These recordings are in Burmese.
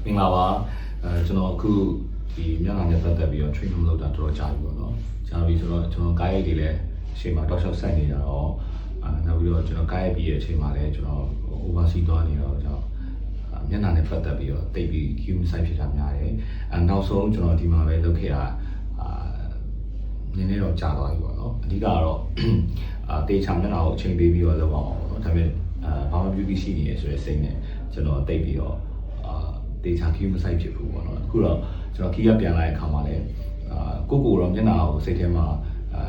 မင်္ဂလာပါကျွန်တော်အခုဒီမျက်နှာနဲ့ပတ်သက်ပြီးတော့ treatment လုပ်တာတော်တော်ကြာပြီပေါ့နော်ကြာပြီဆိုတော့ကျွန်တော်ကားရိုက်တွေလည်းအချိန်မှာတောက်လျှောက်ဆက်နေကြတော့နောက်ပြီးတော့ကျွန်တော်ကားရိုက်ပြီးတဲ့အချိန်မှာလည်းကျွန်တော် oversee သွားနေတော့ကျွန်တော်မျက်နှာနဲ့ပတ်သက်ပြီးတော့တိတ်ပြီး queue site ဖြစ်တာများတယ်နောက်ဆုံးကျွန်တော်ဒီမှာပဲလုပ်ခဲ့တာနည်းနည်းတော့ကြာသွားပြီပေါ့နော်အဓိကတော့တေချာမျက်နှာကိုအချိန်ပေးပြီးတော့လုပ်အောင်ပေါ့နော်ဒါပေမဲ့ဘာမှ beauty ရှိနေရဆိုတဲ့စိတ်နဲ့ကျွန်တော်တိတ်ပြီးတော့တေချာ queue မဆိုင်ဖြစ်ဘူးပေါ့နော်အခုတော့ကျွန်တော် key ပြန်လာတဲ့အခါမှာလည်းကိုတော့မျက်နှာကိုစိတ်ထဲမှာ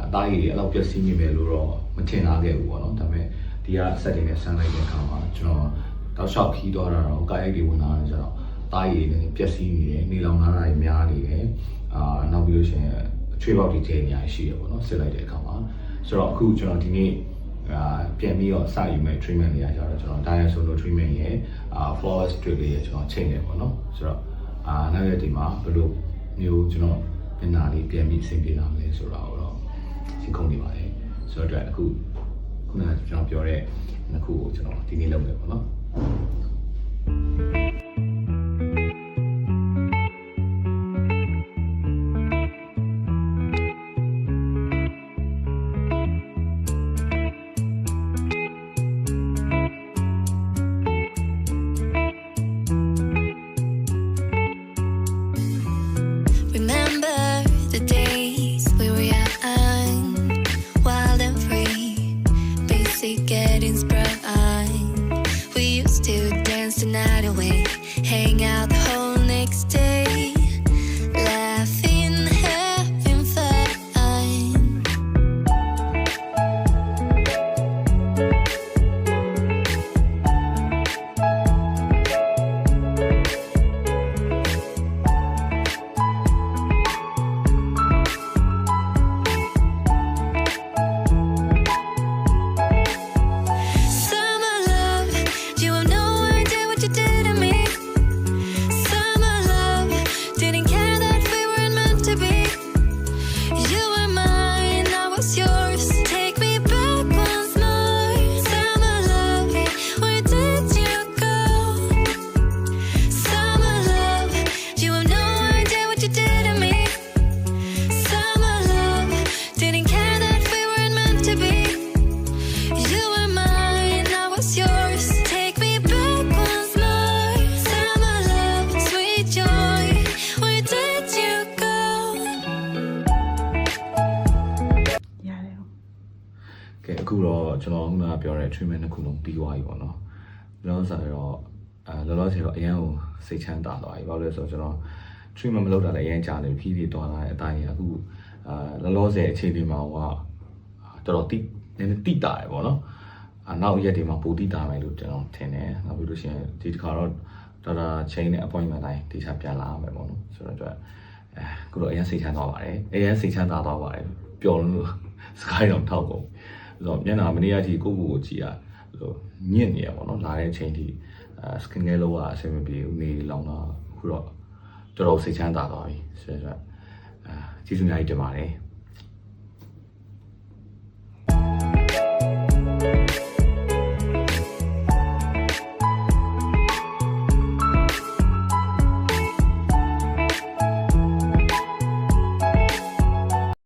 အသားရည်တွေအဲ့လောက်ပြည့်စည်နေမယ်လို့တော့မထင်ထားခဲ့ဘူးပေါ့နော်ဒါပေမဲ့ဒီက setting နဲ့ဆန်းလိုက်တဲ့အခါမှာကျွန်တော်တောက်လျှောက် key သွားတာတော့ကားရိုက်တွေဝင်လာတယ်ဆိုတော့အသားရည်တွေပြည့်စည်နေတယ်နေလောင်လာတာတွေများနေတယ်နောက်ပြီးလို့ရှိရင်အချွေးပေါက်တွေကျနေရရှိရပေါ့နော်စစ်လိုက်တဲ့အခါမှာဆိုတော့အခုကျွန်တော်ဒီနေ့ပြန်ပြီးတော့စယူမဲ့ treatment တွေရကြတော့ကျွန်တော် diasono treatment ရဲ့ flawless treatment တွေကျွန်တော်ချိန်တယ်ပေါ့နော်ဆိုတော့နောက်ရက်ဒီမှာဘယ်လိုမျိုးကျွန်တော်မျက်နှာလေးပြန်ပြီးအဆင်ပြေလာမလဲဆိုတော့ရှင်းခုံနေပါတယ်ဆိုတော့အခုခုနကကျွန်တော်ပြောတဲ့နှစ်ခုကိုကျွန်တော်ဒီနေ့လုပ်မယ်ပေါ့နော် Getting sprung. We used to dance the night away, hang out the whole next day, laughing, having fun.အခုတော့ကျွန်တော်ခုနကပြောတဲ့ treatment တစ်ခုလုံးပြီးသွားပြီပေါ့နော်လောလောဆယ်တော့လောလောဆယ်တော့အရန်ကိုစိတ်ချမ်းသာသွားပြီဘာလို့လဲဆိုတော့ကျွန်တော် treatment မလုပ်တာလည်းအရန်ကြာနေဖြည်းဖြည်းသွားလာတဲ့အတိုင်းအခုလောလောဆယ်အခြေအနေမှာဟိုကတော်တော်နည်းနည်းတိတာရယ်ပေါ့နော်နောက်ရက်တွေမှာပိုတိတာမယ်လို့ကျွန်တော်ထင်တယ်နောက်ပြီးလို့ရှိရင်ဒီတစ်ခါတော့တော်တော်ချိန်နဲ့ appointment တိုင်းတေချာပြန်လာမယ်ပေါ့နော်ဆိုတော့အခုတော့အရန်စိတ်ချမ်းသာပါတယ်အရန်စိတ်ချမ်းသာသွားပါတယ်ပျော်လို့စကားတော့ထောက်ကုန်ဆိုတော့မျက်နှာမနေ့ကကြီးကိုကြည့်ရညစ်နေရပေါ့နော်လာတဲ့အချိန်ထိ skin care လောက်ကအဆင်မပြေဘူးနေလောင်တာအခုတော့တော်တော်စိတ်ချမ်းသာသွားပြီဆိုတော့ကျေးဇူးများကြီးတင်ပါတယ်